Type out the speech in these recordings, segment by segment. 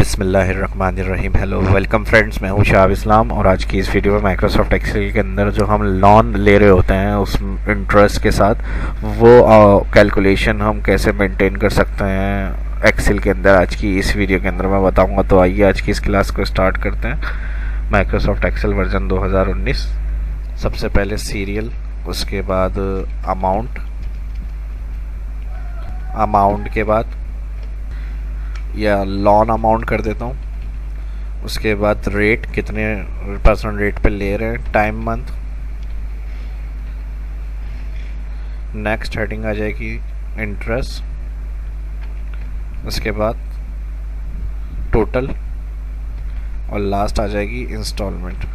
बिस्मिल्लाहिर्रहमानिर्रहीम। Hello welcome friends, मैं हूं शाह इस्लाम और आज की इस वीडियो में माइक्रोसॉफ्ट एक्सेल के अंदर जो हम लोन ले रहे होते हैं उस इंटरेस्ट के साथ वो कैलकुलेशन हम कैसे मेंटेन कर सकते हैं एक्सेल के अंदर, आज की इस वीडियो के अंदर मैं बताऊंगा। तो आइए आज की इस क्लास को स्टार्ट करते हैं। Microsoft Excel version 2019। सबसे पहले सीरियल, उसके बाद अमाउंट के बाद या लॉन अमाउंट कर देता हूँ। उसके बाद रेट, कितने परसेंट रेट पे ले रहे हैं, टाइम मंथ। नेक्स्ट हेडिंग आ जाएगी इंटरेस्ट, उसके बाद टोटल और लास्ट आ जाएगी इंस्टॉलमेंट।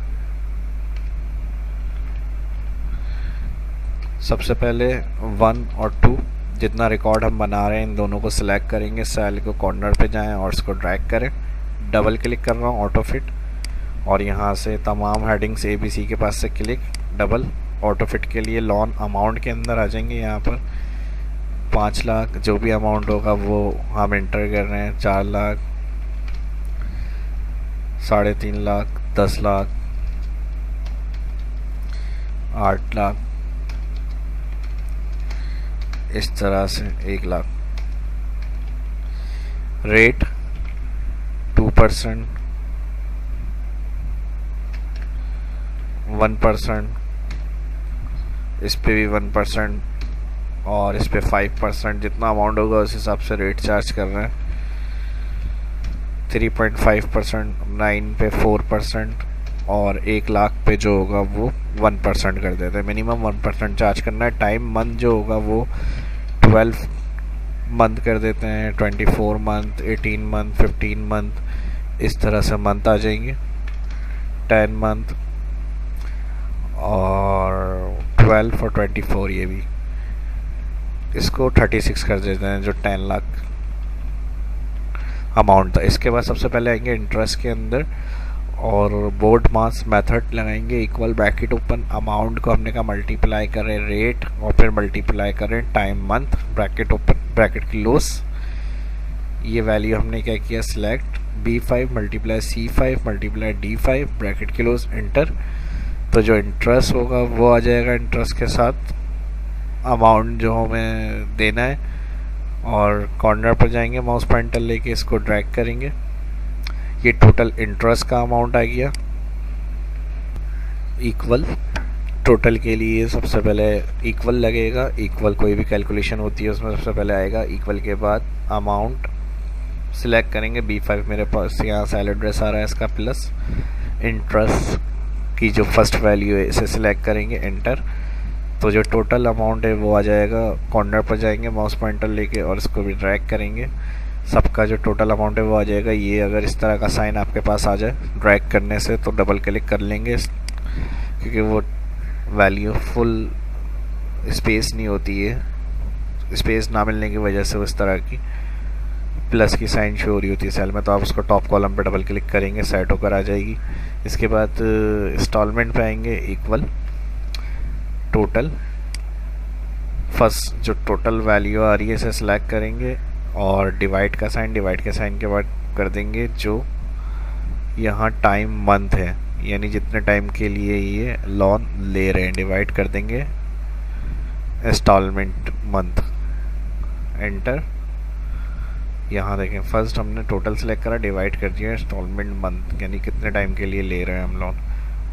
सबसे पहले 1 और 2 जितना रिकॉर्ड हम बना रहे हैं इन दोनों को सिलेक्ट करेंगे। सेल को कॉर्नर पे जाएं और इसको ड्रैग करें। डबल क्लिक कर रहा हूँ ऑटो फिट, और यहाँ से तमाम हेडिंग्स ABC के पास से क्लिक, डबल ऑटो फिट के लिए लॉन अमाउंट के अंदर आ जाएंगे। यहाँ पर 5 लाख जो भी अमाउंट होगा वो हम एंटर कर रहे हैं। 4 लाख, 3.5 लाख, 10 लाख, 8 लाख, इस तरह से 1 लाख। रेट 2%, 1%, इस पे भी 1% और इस पे 5%। जितना अमाउंट होगा उस हिसाब से रेट चार्ज कर रहे हैं। 3.5%, 9 पे 4% और 1 लाख पे जो होगा वो 1% कर देते हैं। मिनिमम 1% चार्ज करना है। टाइम मंथ जो होगा वो 12 मंथ कर देते हैं, 24 मंथ, 18 मंथ, 15 मंथ, इस तरह से मंथ आ जाएंगे। 10 मंथ और 12 और 24, ये भी इसको 36 कर देते हैं जो 10 लाख अमाउंट था। इसके बाद सबसे पहले आएंगे इंटरेस्ट के अंदर और बोर्ड मास मेथड लगाएंगे। इक्वल ब्रैकेट ओपन, अमाउंट को हमने कहा मल्टीप्लाई करें रेट और फिर मल्टीप्लाई करें time month, bracket open bracket close. ये वैल्यू हमने क्या किया, select B5 multiply C5 multiply D5 bracket close, enter. तो जो इंटरेस्ट होगा वो आ जाएगा इंटरेस्ट के साथ अमाउंट जो हमें देना है, और कॉर्नर पर जाएंगे, माउस पॉइंटर लेके इसको ड्रैग करेंगे। ये टोटल इंटरेस्ट का अमाउंट आ गया। इक्वल टोटल के लिए सबसे पहले इक्वल लगेगा। इक्वल कोई भी कैलकुलेशन होती है उसमें सबसे पहले आएगा इक्वल के बाद अमाउंट। सिलेक्ट करेंगे B5, मेरे पास यहाँ सेल एड्रेस आ रहा है इसका, प्लस इंटरेस्ट की जो फर्स्ट वैल्यू है इसे सिलेक्ट करेंगे, एंटर। तो जो टोटल अमाउंट है वो आ जाएगा। कॉर्नर पर जाएंगे माउस पॉइंटर लेके और इसको भी ड्रैग करेंगे। सबका जो टोटल अमाउंट है वो आ जाएगा। ये अगर इस तरह का साइन आपके पास आ जाए ड्रैग करने से तो डबल क्लिक कर लेंगे, क्योंकि वो वैल्यू फुल स्पेस नहीं होती है, स्पेस ना मिलने की वजह से उस तरह की प्लस की साइन शो हो रही होती है सेल में। तो आप उसको टॉप कॉलम पे डबल क्लिक करेंगे, सेट होकर आ जाएगी। इसके बाद इंस्टॉलमेंट पे आएंगे, इक्वल टोटल, फर्स्ट जो टोटल वैल्यू आ रही है इसे सिलेक्ट करेंगे और डिवाइड का साइन, डिवाइड के साइन के बाद कर देंगे जो यहाँ टाइम मंथ है, यानी जितने टाइम के लिए ये लोन ले रहे हैं, डिवाइड कर देंगे इंस्टॉलमेंट मंथ, एंटर। यहाँ देखें फर्स्ट हमने टोटल सेलेक्ट करा, डिवाइड कर दिया इंस्टॉलमेंट मंथ, यानी कितने टाइम के लिए ले रहे हैं हम लोन,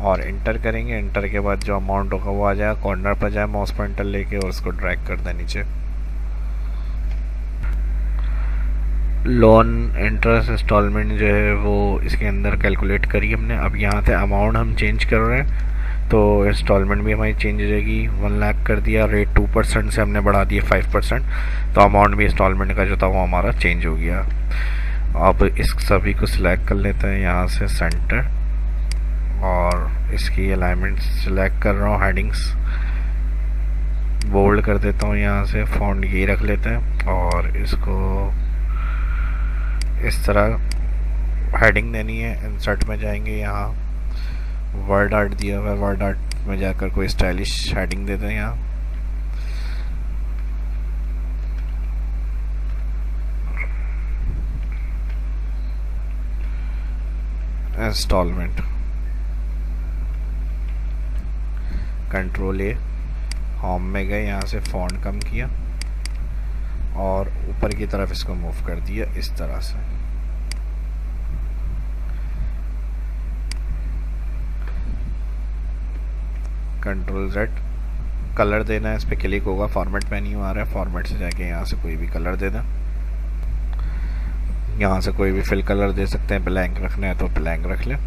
और एंटर करेंगे। एंटर के बाद जो अमाउंट होगा वो आ जाएगा। कॉर्नर पर जाए माउस पॉइंटर लेके और उसको ड्रैग कर दें नीचे। लोन इंटरेस्ट इंस्टॉलमेंट जो है वो इसके अंदर कैलकुलेट करी हमने। अब यहाँ से अमाउंट हम चेंज कर रहे हैं तो इंस्टॉलमेंट भी हमारी चेंज हो जाएगी। 1 लाख कर दिया, रेट 2% से हमने बढ़ा दिया 5%, तो अमाउंट भी इंस्टॉलमेंट का जो था वो हमारा चेंज हो गया। अब इस सभी को सिलेक्ट कर लेते हैं यहाँ से सेंटर, और इसकी अलाइनमेंट सिलेक्ट कर रहा हूँ। हेडिंग्स बोल्ड कर देता हूँ, यहाँ से फॉन्ट ये रख लेते हैं और इसको इस तरह हेडिंग देनी है। इंसर्ट में जाएंगे, यहाँ वर्ड आर्ट दिया हुआ है, वर्ड आर्ट में जाकर कोई स्टाइलिश हेडिंग देते हैं यहाँ। इंस्टॉलमेंट, कंट्रोल ए, होम में गए, यहाँ से फ़ॉन्ट कम किया और ऊपर की तरफ इसको मूव कर दिया इस तरह से। कंट्रोल जेड, कलर देना है, इस पर क्लिक होगा, फॉर्मेट मेन्यू आ रहा है, फॉर्मेट से जाके यहाँ से कोई भी कलर देना, यहाँ से कोई भी फिल कलर दे सकते हैं, ब्लैंक रखना है तो ब्लैंक रख लें।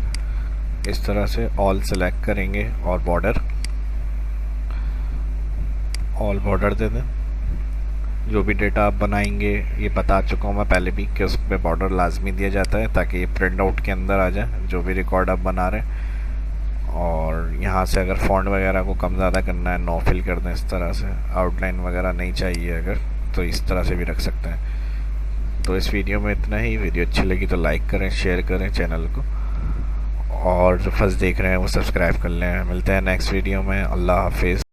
इस तरह से ऑल सेलेक्ट करेंगे और बॉर्डर, ऑल बॉर्डर दे दें। जो भी डेटा आप बनाएंगे, ये बता चुका हूँ मैं पहले भी कि उस पर बॉर्डर लाजमी दिया जाता है ताकि ये प्रिंट आउट के अंदर आ जाए जो भी रिकॉर्ड आप बना रहे हैं। और यहाँ से अगर फॉन्ट वगैरह को कम ज़्यादा करना है, नो फिल कर दें इस तरह से। आउटलाइन वगैरह नहीं चाहिए अगर, तो इस तरह से भी रख सकते हैं। तो इस वीडियो में इतना ही। वीडियो अच्छी लगी तो लाइक करें, शेयर करें चैनल को, और जो फर्स्ट देख रहे हैं वो सब्सक्राइब कर लें। मिलते हैं नेक्स्ट वीडियो में। अल्लाह हाफिज़।